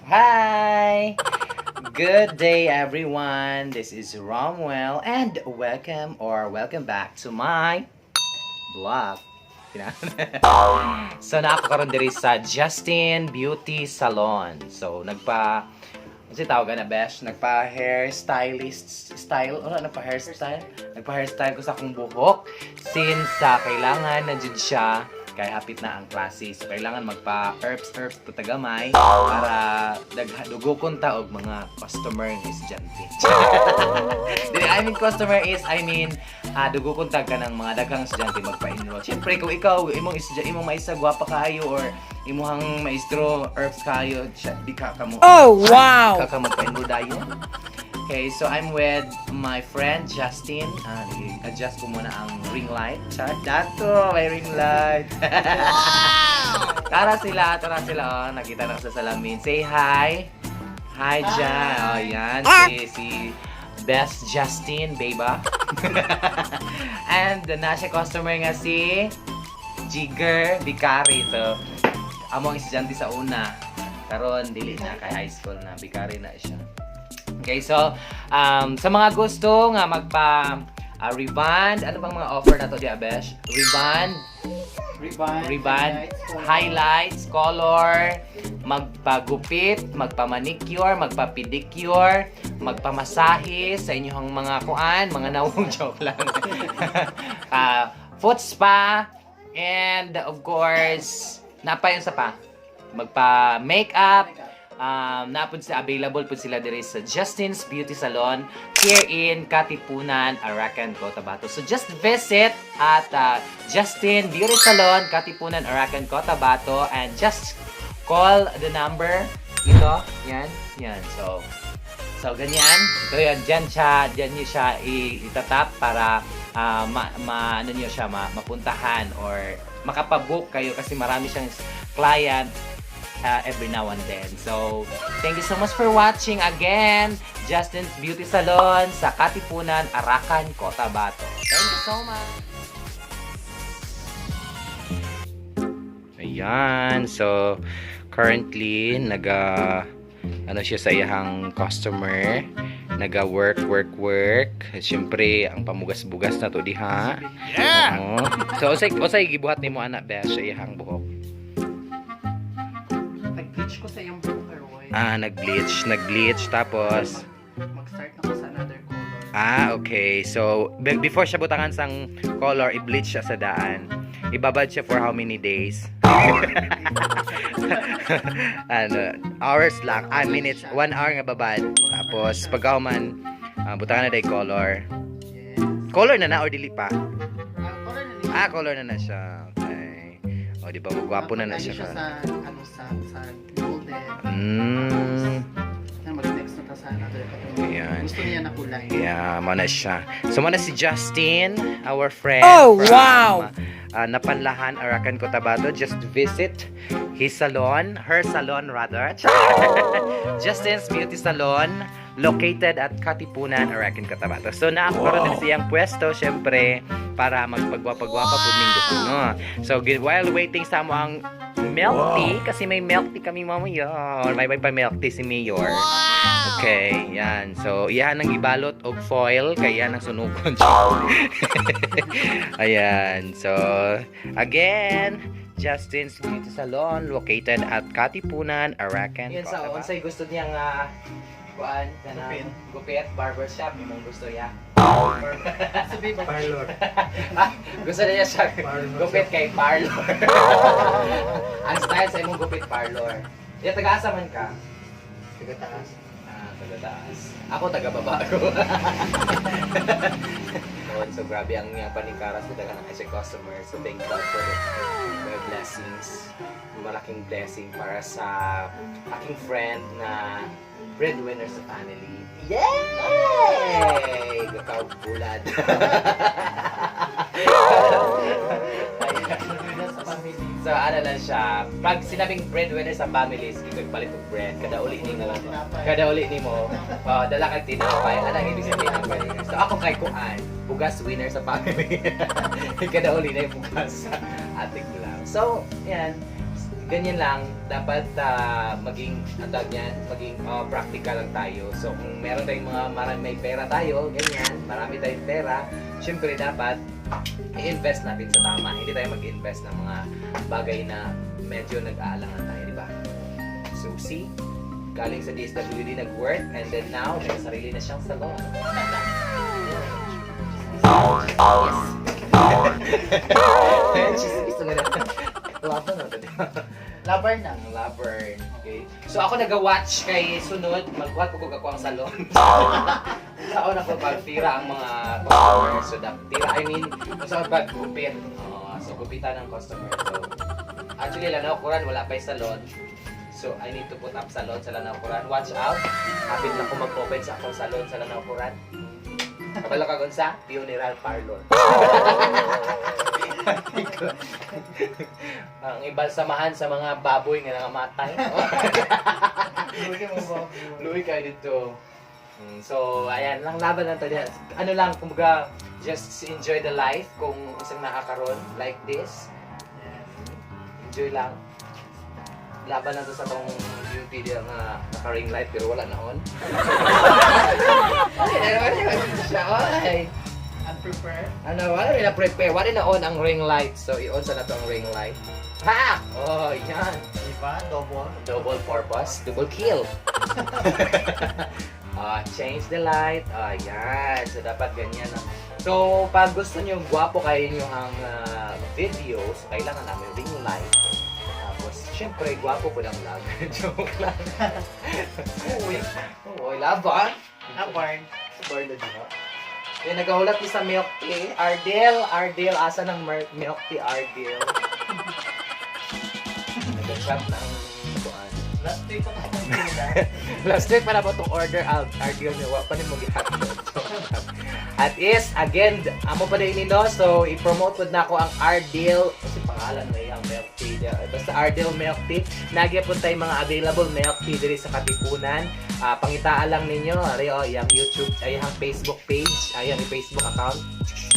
Hi! Good day, everyone. This is Romuel, and welcome back to my vlog. So, nakakaroon diri sa Justin Beauty Salon. So, kasi tawagan na besh, nagpa-hair style, nagpa-hairstyle? Nagpa-hairstyle ko sa akong buhok. Since kailangan na dyan siya, kay hapit na ang klase. So, kailangan magpa-herbs to tagamay para dugukon ta og mga customer ng estudyante. Dugukon ta ka ng mga daghang estudyante magpa-enroll. Siyempre, kung ikaw, imong maisa gwapa kayo or imuhang maestro herbs kayo, di ka mo. Oh, wow! Ka magpa-enroll dayon. Okay, so I'm with my friend Justin. I-adjust ko muna ang ring light. Dato, may ring light. Tara sila. Oh, nakita na sa salamin. Say hi. Hi, Jan. Oh, yan. Si Best Justin, beba. And nasa customer nga si Jigger Bikari. So, among estudyante sa una. Karon dili na kay high school na. Bikari na siya. Okay, so, sa mga gusto nga reband, ano bang mga offer na to, Diabesh? Reband, highlights, color, magpagupit, magpamanicure, magpapedicure, magpamasahe sa inyong mga mga nawong joke lang. Foot spa, and of course, yun sa pa? Magpa-makeup, available po sila diri sa Justin's Beauty Salon here in Katipunan, Arakan, Cotabato. So just visit at Justin Beauty Salon, Katipunan, Arakan, Cotabato, and just call the number ito. Yan. So ganyan. So yan, dyan niyo siya itatap para mapuntahan or makapabook kayo kasi marami siyang client every now and then. So, thank you so much for watching again. Justin's Beauty Salon sa Katipunan, Arakan, Cotabato. Thank you so much. Ayan. So, currently, siya sa iyang customer. Work. Siyempre, ang pamugas-bugas na to diha. Yeah! So, usay gibuhat nimo anak ba sa iyang buhok? Nag-bleach ko sa iyong buhok, Roy. Nag-bleach. Tapos mag-start na ko sa another color. Okay. So, before siya butangan sang color, i-bleach siya sa daan. Ibabad siya for how many days? Hours lang. Minutes. 1 hour nga babad. Tapos, pagkauman, butangan na day color. Yes. Color na or dili pa? Color na niya. Color na siya. Okay. O, di ba? Magwapo na siya. Siya sa golden. Mag-next na ta sa another color. Ayan. Gusto niya na kulay. Yeah, mana siya. So, mana si Justin, our friend. Oh, from, wow! Napanlahan, Arakan, Cotabato. Just visit his salon, her salon rather. Justin's Beauty Salon, located at Katipunan, Arakan, Cotabato. So, nakakaroon din siyang pwesto, syempre, para magpagwapa-gwapa po ning gusto, no? So, while waiting sa mo ang milk tea, kasi may milk tea kami mamaya. May pa milk tea si Mayor. Okay, yan. So, iyan ang ibalot og foil, kaya ang sunukon siya. Ayan. So, again, Justin's Beauty Salon, located at Katipunan, Arakan, Yun sa Cotabato. unsay gusto niya nga kuan kanang gupit barbershop imong gusto ya. Sabi ba? Parlor. Gusto niya siya gupit kay parlor. Ang style sa imong gupit parlor. Ya taga-asa man ka? Taga-taas. Taga-taas. Ako taga-baba ko. So grabe ang panikaras ko daga na kasi customer. So thank God for the blessings. Malaking blessing para sa aking friend na breadwinner sa family. Yay! Gakaw bulad. So ano lang siya, pag sinabing breadwinner sa families, ito palit og bread, kada uli ni mo, dala kang tinapay, anong ibig sabihin ng breadwinner. So ako kay kuan, bugas winner sa family. Kada uli na yung bugas sa ating lang. So, yan, ganyan lang, dapat maging, maging practical lang tayo. So, kung meron tayong may pera tayo, ganyan, marami tayong pera, syempre dapat i-invest natin sa tama. Hindi tayo mag-invest ng mga bagay na medyo nag-aalangan tayo, di ba? So, see? Galing sa DSWD nag-work, and then now, may sarili na siyang salon. Gusto nga na. Laban na ito. Lover na. Lover. Okay. So ako nag-watch kay sunod, mag-watch ko ako ang salon. Saon ako pag-tira ang mga customer. So tira, I mean, sa pag-gupit. So gupitan ng customer. So actually, Lanao-Kuran, wala pa yung salon. So I need to put up salon sa Lanao-Kuran. Watch out. Hapit na ko mag-open sa akong salon sa Lanao-Kuran. Kabalo ka gunsa, funeral parlor. Ang ibalsamahan sa mga baboy nga nangamatay. Luwi kayo dito. So, ayan, lang laban lang tayo. Ano lang, kumbaga, just enjoy the life kung isang nakakaroon like this. Enjoy lang. Laban lang to sa tong video nga naka-ring light pero wala na on. Ay, Unprepared. wala rin na-prepare. Wala na on ang ring light. So, i-on sa na to ang ring light. Ha! Oh, yan. Diba? Double. Double purpose, double kill. Change the light. Yan. So, dapat ganyan. So, pag gusto nyo, gwapo kayo nyo ang videos, kailangan namin ring light. Tapos, syempre, gwapo ko lang lang. Joke lang. Uy, laban. Lover. Lover na diba? Kaya nagkahulat ni sa milk tea. Ardel, asa ng milk tea, Ardel. Nag-shop na ang kuan. Last week ako Last week para ba itong order out, Ardel niya, pa rin mo gihatod. At is, again, amo pa rin nino, so i-promote na ako ang Ardel, kasi pangalan na yung milk tea. Basta Ardel milk tea. Nagyapon tayo mga available milk tea diri sa Katipunan. Pangitaan lang ninyo, yung YouTube, yung Facebook page, yung Facebook account.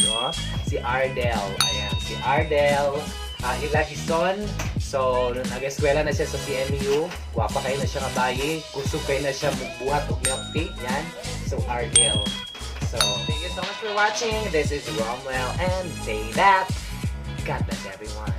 No? Si Ardel, ayan, si Ardel. Hilagison. So, nag-eskwela na siya sa CMU. Guwapa kayo na siya nga bayi. Kusog kayo na siya buhat o milk tea. Yan. So, Ardel. So, thank you so much for watching. This is Romuel and say that God bless everyone.